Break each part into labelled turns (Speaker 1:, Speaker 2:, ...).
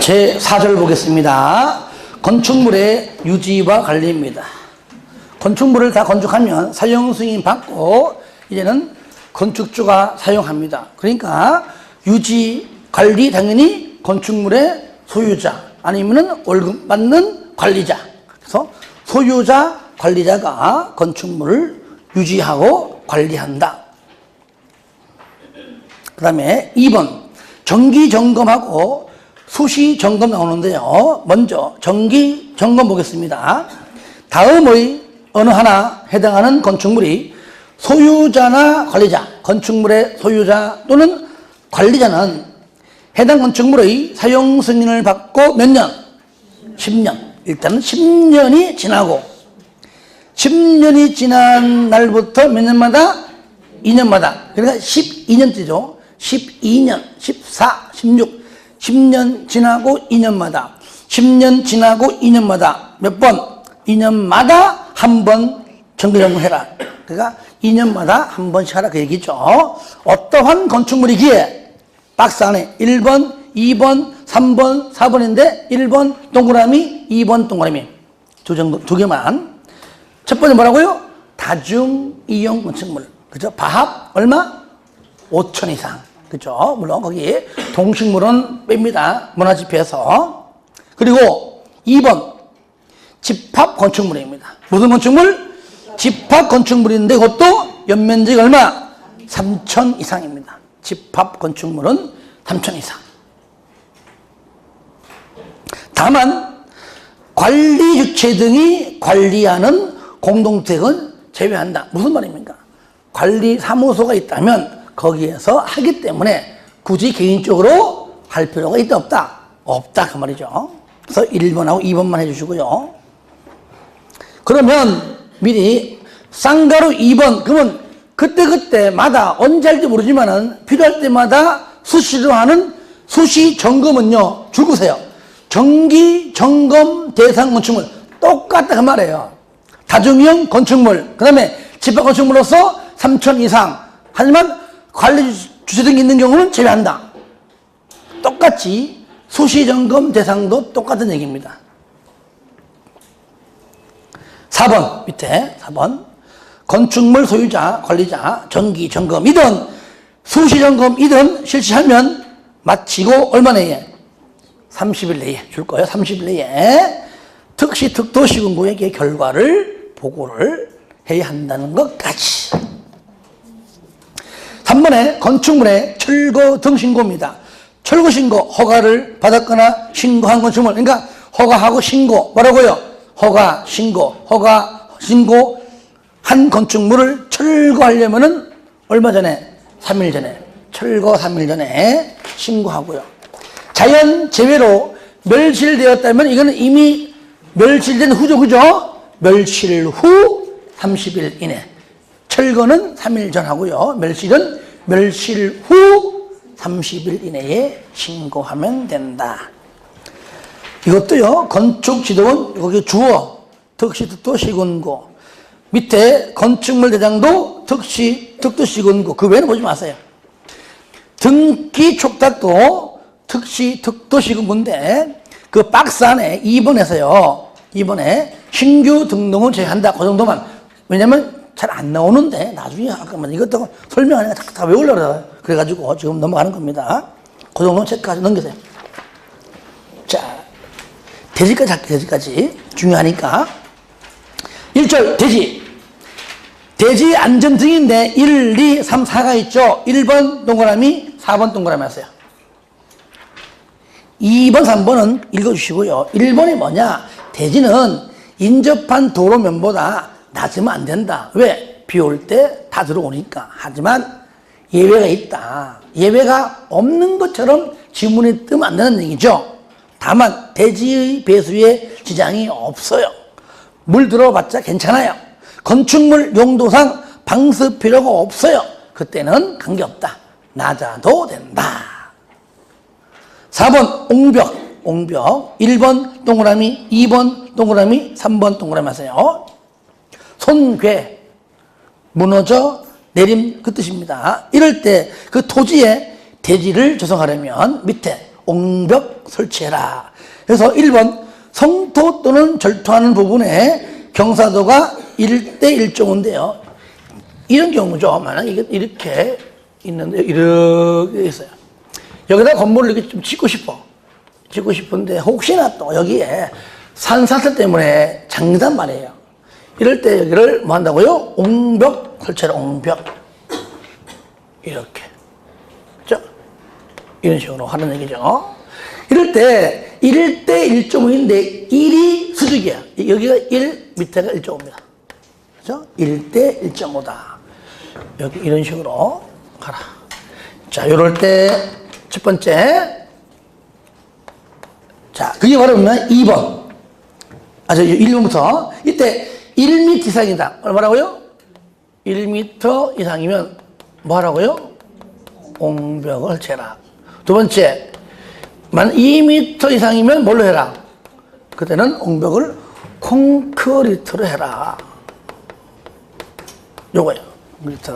Speaker 1: 제 4절 보겠습니다. 건축물의 유지와 관리입니다. 건축물을 다 건축하면 사용 승인 받고 이제는 건축주가 사용합니다. 그러니까 유지, 관리 당연히 건축물의 소유자 아니면은 월급 받는 관리자. 그래서 소유자, 관리자가 건축물을 유지하고 관리한다. 그 다음에 2번 정기 점검하고 수시 점검 나오는데요. 먼저 정기 점검 보겠습니다. 다음의 어느 하나 해당하는 건축물이 소유자나 관리자, 건축물의 소유자 또는 관리자는 해당 건축물의 사용 승인을 받고 몇 년? 10년. 일단은 10년이 지나고 10년이 지난 날부터 몇 년마다? 2년마다. 그러니까 12년째죠. 12년, 14, 16, 10년 지나고 2년마다 10년 지나고 2년마다 몇 번? 2년마다 한 번 정기점검해라. 그러니까 2년마다 한 번씩 하라 그 얘기죠. 어떠한 건축물이기에 박스 안에 1번, 2번, 3번, 4번인데 1번 동그라미, 2번 동그라미 두 개만. 첫 번째 뭐라고요? 다중이용 건축물. 그죠? 바합 얼마? 5천 이상. 그죠? 물론 거기 동식물은 뺍니다. 문화지표에서. 그리고 2번 집합 건축물입니다. 무슨 건축물? 집합 건축물인데 그것도 연면적이 얼마? 3천 이상입니다. 집합 건축물은 3천 이상. 다만 관리 주체 등이 관리하는 공동주택은 제외한다. 무슨 말입니까? 관리 사무소가 있다면 거기에서 하기 때문에 굳이 개인적으로 할 필요가 있다 없다? 없다 그 말이죠. 그래서 1번하고 2번만 해주시고요. 그러면 미리 쌍가루 2번 그러면 그때마다 언제 할지 모르지만은 필요할 때마다 수시로 하는 수시 점검은요 줄거세요. 정기 점검 대상 건축물 똑같다 그 말이에요. 다중이용 건축물 그 다음에 집합 건축물로서 3천 이상 하지만 관리 주체 등이 있는 경우는 제외한다. 똑같이 수시 점검 대상도 똑같은 얘기입니다. 4번 밑에 4번 건축물 소유자, 관리자 정기 점검이든 수시 점검이든 실시하면 마치고 얼마 내에? 30일 내에 줄 거예요. 30일 내에 특시 특도시군구에게 결과를 보고를 해야 한다는 것까지. 3번에 건축물의 철거 등 신고입니다. 철거 신고 허가를 받았거나 신고한 건축물 그러니까 허가하고 신고 뭐라고요? 허가 신고 한 건축물을 철거하려면은 얼마 전에? 3일 전에 철거 3일 전에 신고하고요. 자연 재해로 멸실되었다면 이거는 이미 멸실된 후죠. 그죠? 멸실 후 30일 이내. 철거는 3일 전 하고요. 멸실은 멸실 후 30일 이내에 신고하면 된다. 이것도요. 건축지도원 거기 주어 특시 특도시군구 밑에 건축물 대장도 특시 특도시군구 그 외에는 보지 마세요. 등기 촉탁도 특시 특도시군구인데 그 박스 안에 2번에서요. 2번에 신규 등록은 제외한다. 그 정도만. 왜냐면 잘 안 나오는데 나중에 할 거면 이것도 설명하니까 다 외우려고 그래가지고 지금 넘어가는 겁니다. 그 정도는 체크하시 넘기세요. 자, 대지까지 할게요. 대지까지. 중요하니까. 1절 대지. 대지 안전 등인데 1, 2, 3, 4가 있죠. 1번 동그라미, 4번 동그라미 하세요. 2번, 3번은 읽어주시고요. 1번이 뭐냐? 대지는 인접한 도로면보다 낮으면 안 된다. 왜? 비 올 때 다 들어오니까. 하지만 예외가 있다. 예외가 없는 것처럼 지문이 뜨면 안 되는 얘기죠. 다만 대지의 배수에 지장이 없어요. 물 들어봤자 괜찮아요. 건축물 용도상 방수 필요가 없어요. 그때는 관계없다. 낮아도 된다. 4번 옹벽 1번 동그라미 2번 동그라미 3번 동그라미 하세요. 손괴 무너져 내림 그 뜻입니다. 이럴 때 그 토지에 대지를 조성하려면 밑에 옹벽 설치해라. 그래서 1번 성토 또는 절토하는 부분에 경사도가 1대 1.5인데요. 이런 경우죠. 만약 이게 이렇게 있는데 이렇게 있어요. 여기다 건물을 이렇게 좀 짓고 싶은데 혹시나 또 여기에 산사태 때문에 장단 말이에요. 이럴 때 여기를 뭐 한다고요? 옹벽 설치해라. 옹벽. 이렇게. 그죠? 이런 식으로 하는 얘기죠. 이럴 때 1대 1.5인데 1이 수직이야. 여기가 1, 밑에가 1.5입니다. 그죠? 1대 1.5다. 여기 이런 식으로 가라. 자, 이럴 때 첫 번째. 자, 그게 바로 뭐냐? 2번. 1번부터. 이때 1m 이상이다. 얼마라고요? 1m 이상이면 뭐 하라고요? 옹벽을 재라. 두 번째. 만 2m 이상이면 뭘로 해라? 그때는 옹벽을 콘크리트로 해라. 요거예요. 콘크리트.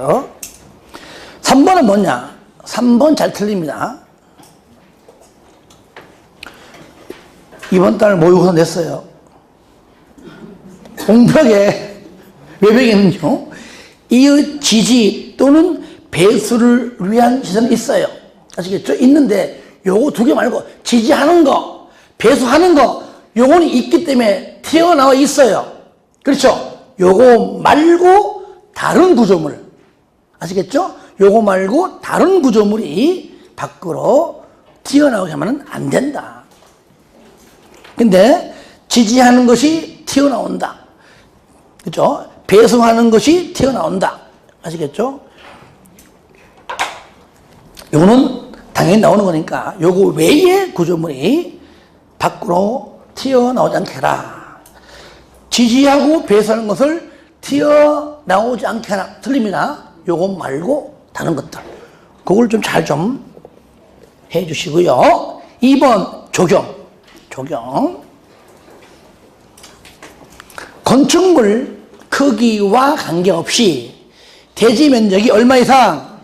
Speaker 1: 3번은 뭐냐? 3번 잘 틀립니다. 이번 달 모의고사 냈어요. 옹벽에 외벽에는요, 이 지지 또는 배수를 위한 시설이 있어요. 아시겠죠? 있는데 요거 두 개 말고 지지하는 거, 배수하는 거, 요거는 있기 때문에 튀어나와 있어요. 그렇죠? 요거 말고 다른 구조물. 아시겠죠? 요거 말고 다른 구조물이 밖으로 튀어나오게 하면 안 된다. 근데 지지하는 것이 튀어나온다. 그죠? 배수하는 것이 튀어나온다. 아시겠죠? 요거는 당연히 나오는 거니까 요거 외의 구조물이 밖으로 튀어나오지 않게 해라. 지지하고 배수하는 것을 튀어나오지 않게 하라. 틀립니다. 요거 말고 다른 것들. 그걸 좀 잘 좀 해주시고요. 2번 조경. 건축물 크기와 관계없이 대지 면적이 얼마 이상?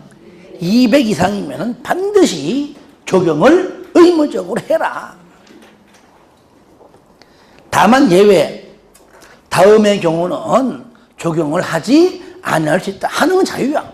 Speaker 1: 200 이상이면 반드시 조경을 의무적으로 해라. 다만 예외. 다음의 경우는 조경을 하지 않을 수 있다. 하는 건 자유야.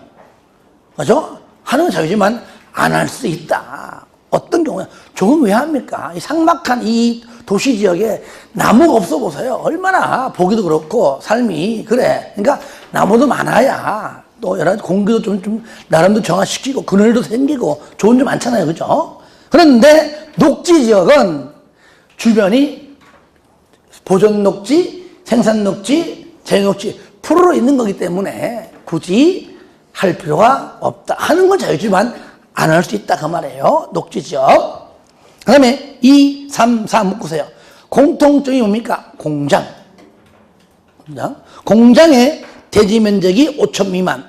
Speaker 1: 그죠? 하는 건 자유지만 안 할 수 있다. 어떤 경우에 조경 왜 합니까? 이 삭막한 이 도시 지역에 나무가 없어 보세요. 얼마나 보기도 그렇고 삶이 그래. 그러니까 나무도 많아야 또 여러 가지 공기도 좀 나름대로 정화시키고 그늘도 생기고 좋은 점 많잖아요. 그죠? 그런데 녹지 지역은 주변이 보존 녹지, 생산 녹지, 재녹지 풀로 있는 거기 때문에 굳이 할 필요가 없다. 하는 건 자유지만 안 할 수 있다. 그 말이에요. 녹지 지역. 그 다음에 2, 3, 4 묶으세요. 공통점이 뭡니까? 공장. 공장의 대지 면적이 5,000 미만.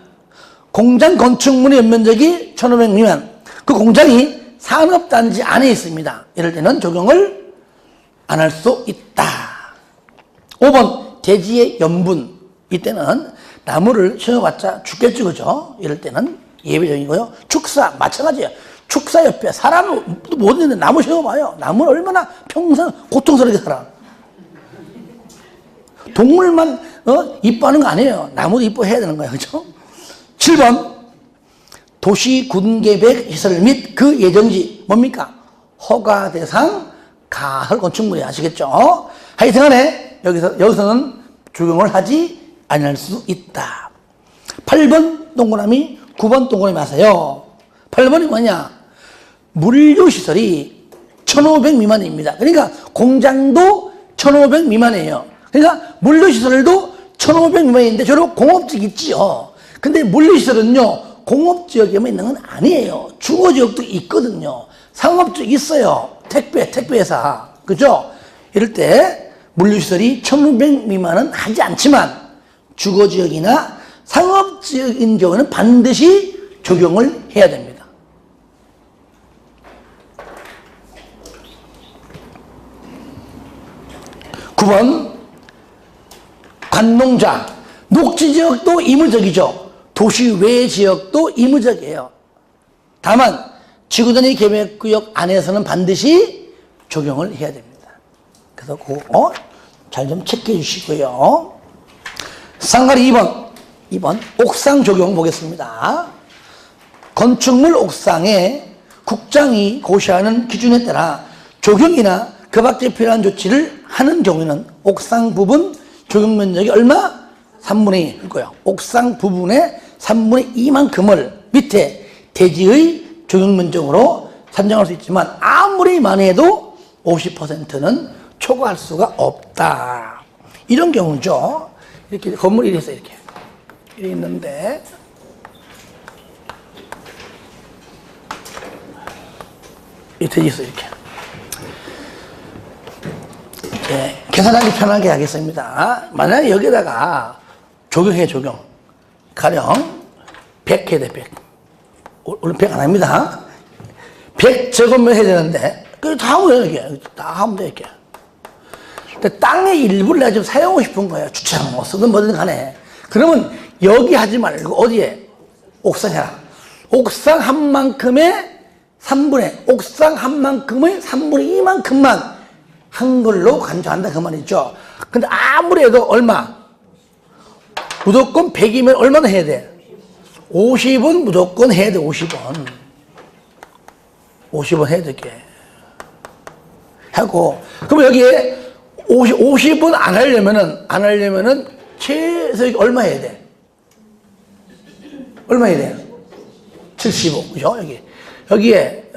Speaker 1: 공장 건축물의 연면적이 1,500 미만. 그 공장이 산업단지 안에 있습니다. 이럴 때는 적용을 안 할 수 있다. 5번 대지의 연분. 이때는 나무를 심어봤자 죽겠죠. 그죠? 이럴 때는 예외적이고요. 축사 마찬가지예요. 축사 옆에 사람을 못 있는데 나무 심어봐요. 나무는 얼마나 평생 고통스럽게 살아. 동물만 이뻐하는 거 아니에요. 나무도 이뻐해야 되는 거예요. 그죠? 7번 도시 군계획 시설 및 그 예정지 뭡니까? 허가 대상 가설 건축물이 아시겠죠? 하여튼간에 여기서는 적용을 하지 않을 수 있다. 8번 동그라미 9번 동그라미 하세요. 8번이 뭐냐? 물류시설이 1,500 미만입니다. 그러니까 공장도 1,500 미만이에요. 그러니까 물류시설도 1,500 미만인데 저런 공업지역 있지요. 근데 물류시설은요 공업지역에만 있는 건 아니에요. 주거지역도 있거든요. 상업지역 있어요. 택배회사. 그죠? 이럴 때 물류시설이 1,500 미만은 하지 않지만 주거지역이나 상업지역인 경우는 반드시 적용을 해야 됩니다. 9번 관농자. 녹지지역도 의무적이죠. 도시 외 지역도 의무적이에요. 다만 지구단위 계획구역 안에서는 반드시 적용을 해야 됩니다. 그래서 그거 잘 좀 체크해 주시고요. 상가리 2번 옥상 적용 보겠습니다. 건축물 옥상에 국장이 고시하는 기준에 따라 적용이나 그 밖에 필요한 조치를 하는 경우에는 옥상 부분 적용 면적이 얼마? 3분의 1이고요. 옥상 부분의 3분의 2만큼을 밑에 대지의 적용 면적으로 산정할 수 있지만 아무리 많이 해도 50%는 초과할 수가 없다. 이런 경우죠. 이렇게 건물이 이래서 이렇게 있는데 이렇게 있어 이렇게. 네, 계산하기 편하게 하겠습니다. 만약에 여기다가 적용. 가령 100 해야 돼, 100. 오늘 100 안 합니다. 100 적으면 해야 되는데, 그거 다 하면 돼, 이렇게. 다 하면 돼, 이렇게. 근데 땅의 일부를 내가 좀 사용하고 싶은 거예요. 주차장 뭐 쓰든 뭐든 간에. 그러면 여기 하지 말고 어디에? 옥상 해라. 옥상 한 만큼의 3분의, 옥상 한 만큼의 3분의 2만큼만 한 걸로 간주한다 그 말이죠. 근데 아무래도 얼마? 무조건 100이면 얼마나 해야 돼? 50은 무조건 해야 돼, 50은. 50은 해야 되게. 하고, 그럼 여기에 50은 안 하려면은 최소 얼마 해야 돼? 얼마 해야 돼? 75, 그죠? 여기에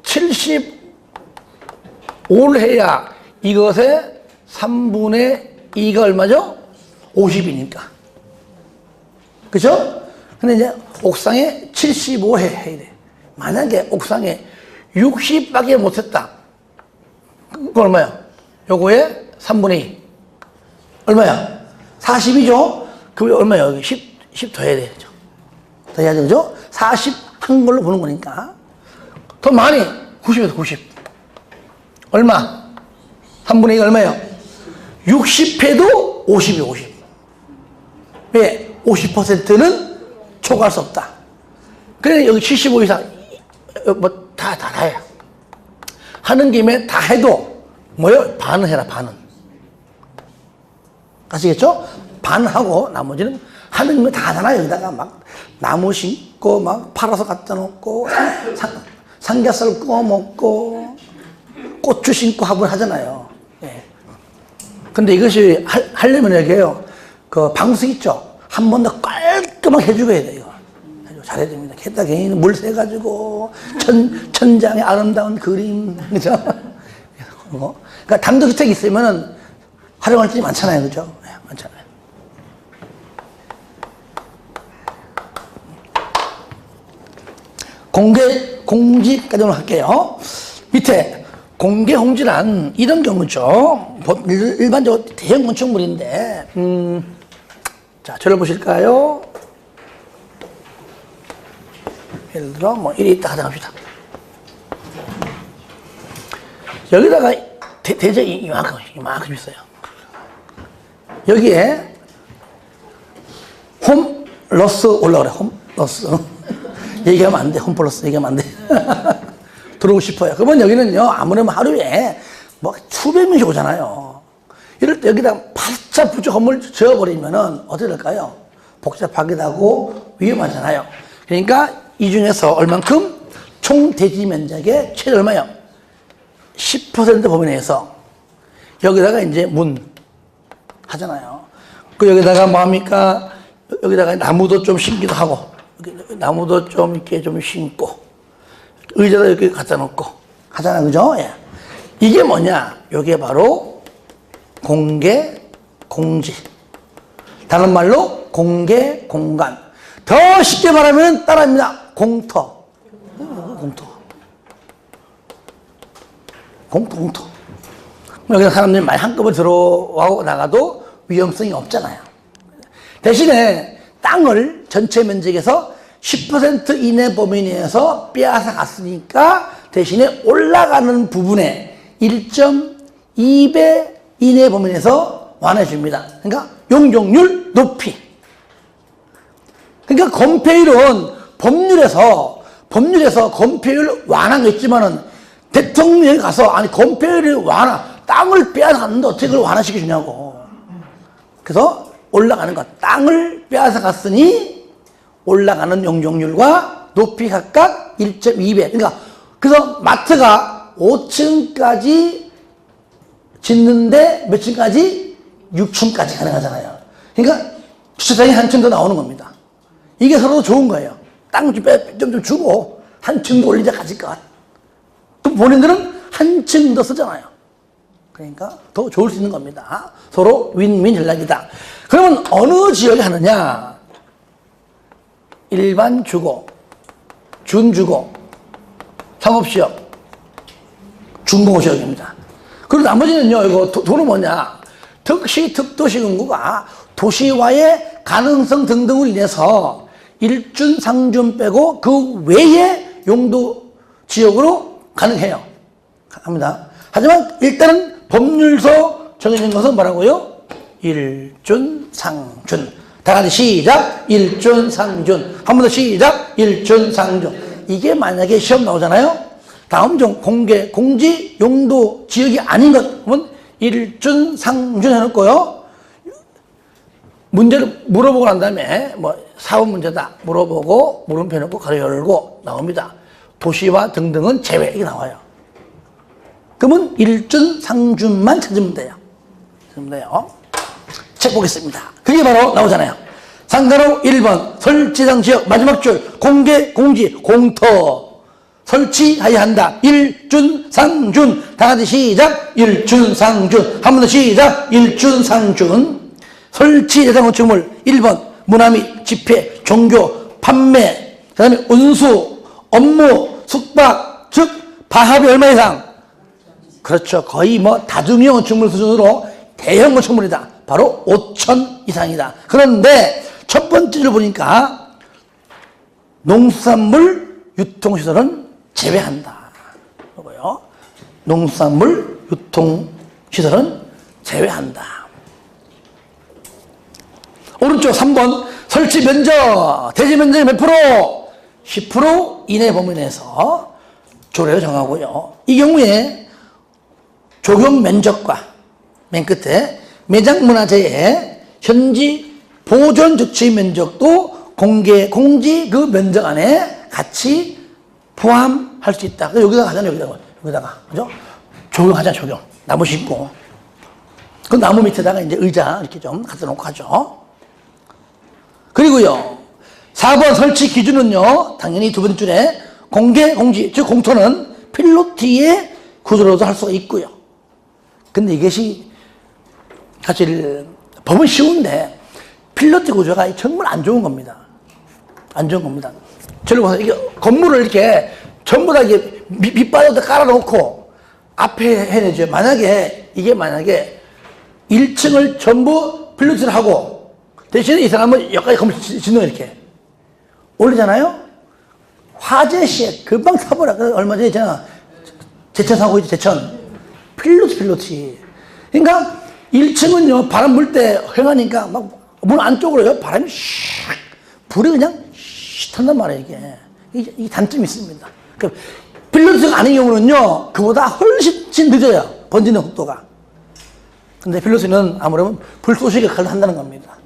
Speaker 1: 75를 해야 이것의 3분의 2가 얼마죠? 50이니까. 그죠? 근데 이제 옥상에 75 해야 돼. 만약에 옥상에 60밖에 못했다. 그거 얼마야? 요거에 3분의 2. 얼마야? 40이죠? 그럼 얼마야? 여기 10 더 해야 되죠. 더 해야 되죠? 40 한 걸로 보는 거니까. 더 많이. 90에서 90. 얼마? 3분의 2가 얼마예요? 60해도 50이에요, 50. 왜? 50%는 초과할 수 없다. 그래, 여기 75 이상, 다 해요. 하는 김에 다 해도, 뭐요? 반은 해라, 반은. 아시겠죠? 반은 하고, 나머지는 하는 거 다 하잖아요. 여기다가 막, 나무 심고, 막, 팔아서 갖다 놓고, 삼겹살 구워 먹고, 고추 심고 하고 하잖아요. 예. 근데 이것이 하려면 여기에요. 그 방석 있죠? 한 번 더 깔끔하게 해주고 해야 돼요. 잘해야 됩니다. 게다가 괜히 물 새가지고, 천장에 아름다운 그림, 그죠? 그러니까 단독주택이 있으면은 활용할 일이 많잖아요. 그죠? 네, 많잖아요. 공지까지 할게요. 밑에 공개 홍지란 이런 경우죠. 일반적으로 대형 건축물인데, 자, 저를 보실까요? 예를 들어, 뭐, 이리 있다 하자 합시다. 여기다가 대저 이만큼 있어요. 여기에 홈러스 올라오래, 홈러스. 얘기하면 안 돼, 홈플러스 얘기하면 안 돼. 들어오고 싶어요. 그러면 여기는요, 아무래도 하루에 뭐 수백 명씩 오잖아요. 이럴 때 여기다 바짝 붙여 건물 지어버리면은 어떻게 될까요? 복잡하기도 하고 위험하잖아요. 그러니까 이 중에서 얼만큼 총 대지 면적의 최대 얼마요? 10% 범위 내에서 여기다가 이제 문 하잖아요. 그 여기다가 뭐 합니까? 여기다가 나무도 좀 심기도 하고, 나무도 좀 이렇게 좀 심고, 의자도 이렇게 갖다 놓고 하잖아요. 그죠? 예. 이게 뭐냐? 이게 바로 공개 공지. 다른 말로 공개 공간. 더 쉽게 말하면 따라합니다. 공터. 공터. 여기서 사람들이 많이 한꺼번에 들어와고 나가도 위험성이 없잖아요. 대신에 땅을 전체 면적에서 10% 이내 범위 내에서 빼앗아 갔으니까 대신에 올라가는 부분에 1.2배 이내 범위 내에서 완화해 줍니다. 그러니까 용적률 높이. 그러니까 건폐율은 법률에서 법률에서 건폐율 완화가 있지만은 대통령이 가서 아니 건폐율 완화 땅을 빼앗았는데 어떻게 그걸 완화시켜주냐고. 그래서 올라가는 것 땅을 빼앗아 갔으니 올라가는 용적률과 높이 각각 1.2배. 그러니까 그래서 마트가 5층까지 짓는데 몇 층까지? 6층까지 가능하잖아요. 그러니까 주차장이 한 층 더 나오는 겁니다. 이게 서로 좋은 거예요. 땅 좀 주고 한 층 더 올리자 가지것. 그럼 본인들은 한 층 더 쓰잖아요. 그러니까 더 좋을 수 있는 겁니다. 서로 윈윈 전략이다. 그러면 어느 지역에 하느냐? 일반 주거, 준주거, 상업지역, 중공지역입니다. 그리고 나머지는요, 이거 돈은 뭐냐? 특시, 특도시 근구가 도시화의 가능성 등등을 인해서 일준, 상준 빼고 그 외의 용도 지역으로 가능해요. 합니다. 하지만 일단은 법률서 정해진 것은 뭐라고요? 일준, 상준. 다 같이 시작. 일준, 상준. 한 번 더 시작. 일준, 상준. 이게 만약에 시험 나오잖아요. 다음 중 공개, 공지, 용도, 지역이 아닌 것 그러면 일준, 상준 해놓고요. 문제를 물어보고 난 다음에 뭐 사업 문제다 물어보고 물음표 해놓고 가로 열고 나옵니다. 도시화 등등은 제외 이게 나와요. 그러면 일준, 상준만 찾으면 돼요. 찾으면 돼요. 책 보겠습니다. 그게 바로 나오잖아요. 상가로 1번 설치당 지역 마지막 줄 공개, 공지, 공터 설치하여야 한다. 일준, 상준. 다 같이 시작. 일준, 상준. 한 번 더 시작. 일준, 상준. 설치 대상 건축물 1번 문화 및 집회, 종교, 판매, 그 다음에 운수, 업무, 숙박, 즉 바합이 얼마 이상? 그렇죠. 거의 뭐 다중형 건축물 수준으로 대형 건축물이다. 바로 5천 이상이다. 그런데 첫 번째를 보니까 농수산물 유통시설은 제외한다. 그리고요. 농수산물 유통시설은 제외한다. 오른쪽 3번 설치 면적, 대지 면적이 몇 프로? 10% 이내 범위 내에서 조례를 정하고요. 이 경우에 적용 면적과 맨 끝에 매장 문화재의 현지 보존 조치 면적도 공개, 공지 그 면적 안에 같이 포함할 수 있다. 여기다가 하잖아요, 여기다가. 그죠? 적용하자, 적용. 나무 심고. 그 나무 밑에다가 이제 의자 이렇게 좀 갖다 놓고 하죠. 그리고요, 4번 설치 기준은요, 당연히 두 번째 줄에 공개, 공지, 즉 공터는 필로티의 구조로도 할 수가 있고요. 근데 이것이 사실 법은 쉬운데 필로티 구조가 정말 안 좋은 겁니다. 안 좋은 겁니다. 저를 보세요. 이게 건물을 이렇게 전부 다 이게 밑바닥도 깔아놓고 앞에 해내죠. 만약에 1층을 전부 필로티를 하고 대신에 이 사람은 여기까지 건물 짓는 거 이렇게 올리잖아요. 화재 시에 금방 타버려. 얼마 전에 있잖아. 제천 사고 있죠. 제천 필로티. 그러니까 1층은요 바람 불 때 허용하니까 막 문 안쪽으로요 바람이 슉 불이 그냥 슉 탄단 말이에요. 이게 단점이 있습니다. 그러니까 필로티가 아닌 경우는요 그보다 훨씬 늦어요. 번지는 속도가. 근데 필로티는 아무래도 불쏘시 역할을 한다는 겁니다.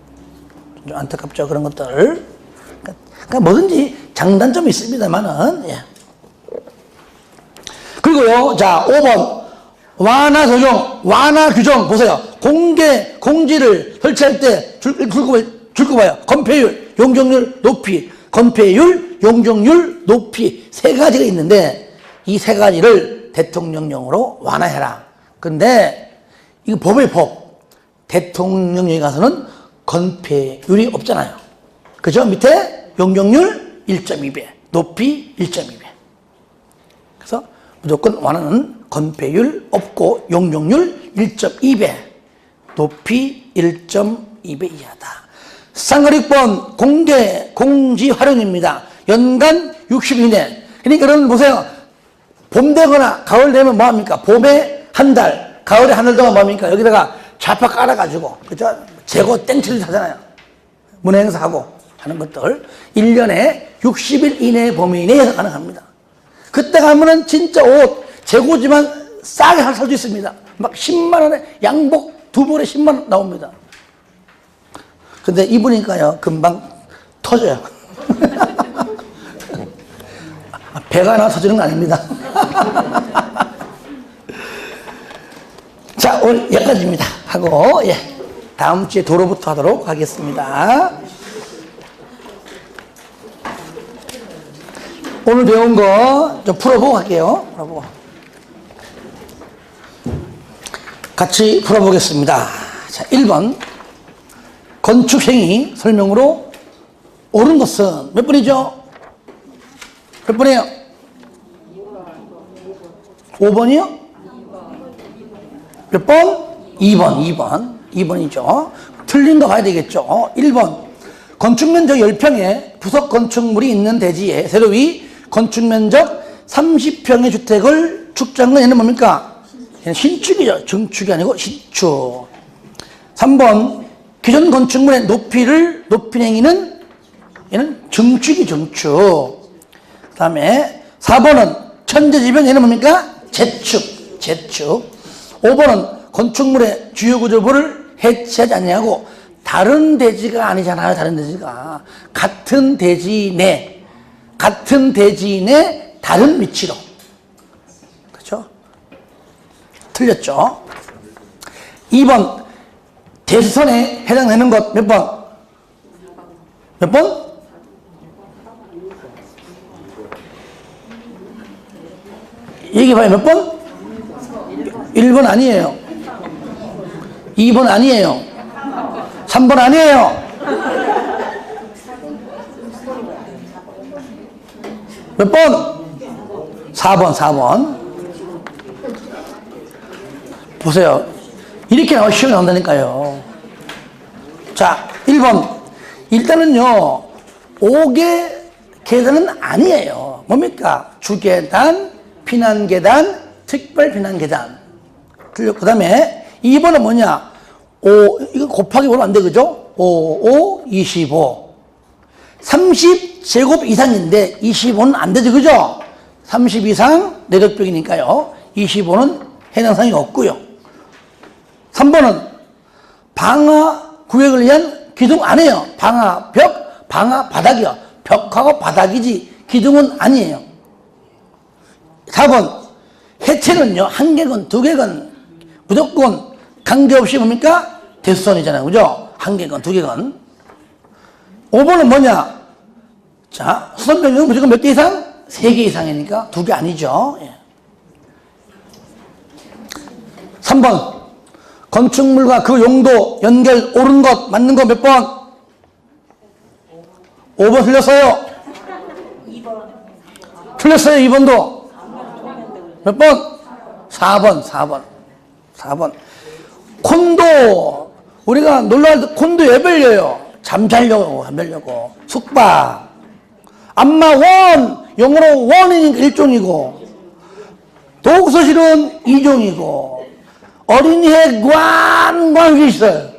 Speaker 1: 좀 안타깝죠 그런 것들. 그러니까 뭐든지 장단점이 있습니다만은 예. 그리고요 자 5번 완화 적용, 완화 규정 보세요. 공개, 공지를 설치할 때 줄 거 봐요. 건폐율, 용적률, 높이. 건폐율, 용적률, 높이. 세 가지가 있는데 이 세 가지를 대통령령으로 완화해라. 근데 이거 법의 법. 대통령령에 가서는 건폐율이 없잖아요. 그죠? 밑에 용적률 1.2배, 높이 1.2배. 그래서 무조건 완화는 건폐율 없고 용적률 1.2배, 높이 1.2배 이하다. 상가 6번 공개, 공지 활용입니다. 연간 60 이내. 그러니까 여러분 보세요. 봄 되거나 가을 되면 뭐합니까? 봄에 한 달, 가을에 한 달 동안 뭐합니까? 여기다가 좌파 깔아가지고 그죠? 재고 땡치를 하잖아요. 문화행사하고 하는 것들 1년에 60일 이내 범위 내에서 가능합니다. 그때 가면은 진짜 옷 재고지만 싸게 살 수 있습니다. 막 10만 원에 양복 2벌에 10만 원 나옵니다. 근데 입으니까요 금방 터져요. 배가 하나 터지는 거 아닙니다. 자, 오늘 여기까지입니다. 하고, 예. 다음 주에 도로부터 하도록 하겠습니다. 오늘 배운 거 좀 풀어보고 갈게요. 풀어보고. 같이 풀어보겠습니다. 자, 1번. 건축행위 설명으로 옳은 것은 몇 번이죠? 몇 번이에요? 5번이요? 몇 번? 2번. 2번이죠. 틀린 거 봐야 되겠죠. 1번. 건축면적 10평에 부속 건축물이 있는 대지에 세로위 건축면적 30평의 주택을 축적한 건 얘는 뭡니까? 얘는 신축이죠. 증축이 아니고 신축. 3번. 기존 건축물의 높이를 높인 행위는 얘는 증축이 증축. 그 다음에 4번은 천재지변 얘는 뭡니까? 재축. 5번은 건축물의 주요 구조부를 해체하지 않냐고 다른 대지가 아니잖아요. 다른 대지가 같은 대지 내 다른 위치로. 그렇죠? 틀렸죠? 2번 대수선에 해당되는 것 몇 번? 몇 번? 얘기해봐요. 몇 번? 1번 아니에요. 2번 아니에요. 3번 아니에요. 몇 번? 4번. 보세요. 이렇게 나와 시험이 나온다니까요. 자, 1번. 일단은요, 5개 계단은 아니에요. 뭡니까? 주계단, 피난계단, 특별피난계단. 그 다음에 2번은 뭐냐? 이거 곱하기 보면 안 돼, 그죠? 5, 25. 30제곱 이상인데 25는 안 되죠, 그죠? 30 이상 내력벽이니까요. 25는 해당 사항이 없고요. 3번은 방화 구역을 위한 기둥 아니에요. 방화 벽, 방화 바닥이요. 벽하고 바닥이지 기둥은 아니에요. 4번 해체는요, 1개건, 2개건 무조건 관계없이 뭡니까? 대수선이잖아요. 그죠? 1개건, 2개건. 5번은 뭐냐? 자, 수선변경은 무조건 몇 개 이상? 3개 이상이니까 2개 아니죠. 예. 3번. 건축물과 그 용도, 연결, 옳은 것, 맞는 것 몇 번? 5번 틀렸어요. 2번. 틀렸어요, 2번도. 몇 번? 4번. 콘도. 우리가 놀러갈 때 콘도 왜 빌려요? 잠자려고. 숙박. 안마원. 영어로 원이니까 1종이고. 독서실은 2종이고. 어린이회 관광hu게 있어요.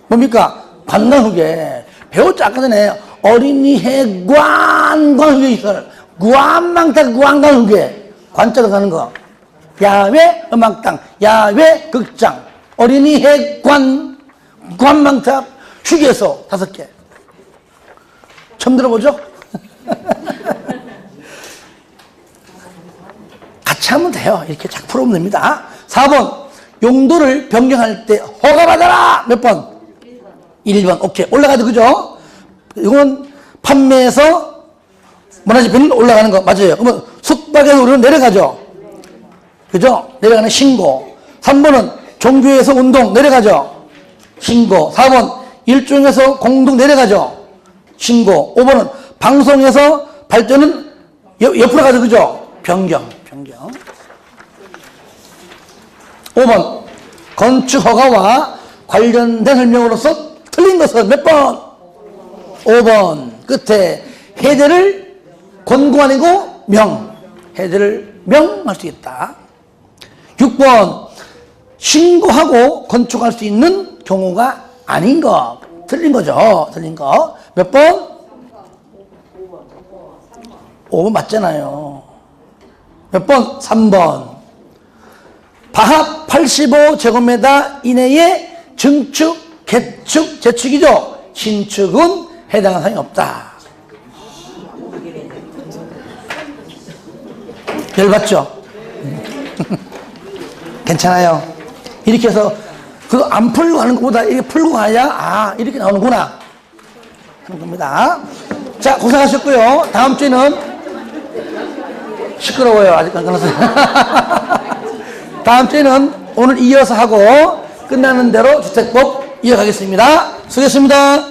Speaker 1: 뭡니까? 관광hu게. 배웠죠? 아까 전에 어린이회 관광hu게 있어요. 관망탁 관광hu게. 관자로 가는 거. 야외 음악당, 야외 극장, 어린이회 관망탁 휴게소 5개. 처음 들어보죠? 같이 하면 돼요. 이렇게 쫙 풀어보면 됩니다. 4번. 용도를 변경할 때 허가받아라. 몇 번? 1번. 오케이. 올라가죠. 그죠? 이건 판매에서 문화재표는 올라가는 거 맞아요. 그러면 숙박에서 우리는 내려가죠. 그죠? 내려가는 신고. 3번은 종교에서 운동 내려가죠. 신고. 4번 일종에서 공동 내려가죠. 신고. 5번은 방송에서 발전은 옆으로 가죠. 그죠? 변경. 5번 건축 허가와 관련된 설명으로서 틀린 것은 몇 번? 5번 끝에 해제를 권고 아니고 명. 해제를 명할 수 있다. 6번 신고하고 건축할 수 있는 경우가 아닌 것 틀린 거죠. 틀린 거. 몇 번? 5번 맞잖아요. 몇 번? 3번. 바합 85제곱미터 이내에 증축, 개축, 재축이죠. 신축은 해당한 사항이 없다. 열받죠? 괜찮아요. 이렇게 해서 그거 안 풀고 가는 것보다 이렇게 풀고 가야 아 이렇게 나오는구나 하는 겁니다. 자, 고생하셨고요. 다음 주에는 시끄러워요. 아직 안 끝났어요. 다음 주에는 오늘 이어서 하고 끝나는 대로 주택법 이어가겠습니다. 수고했습니다.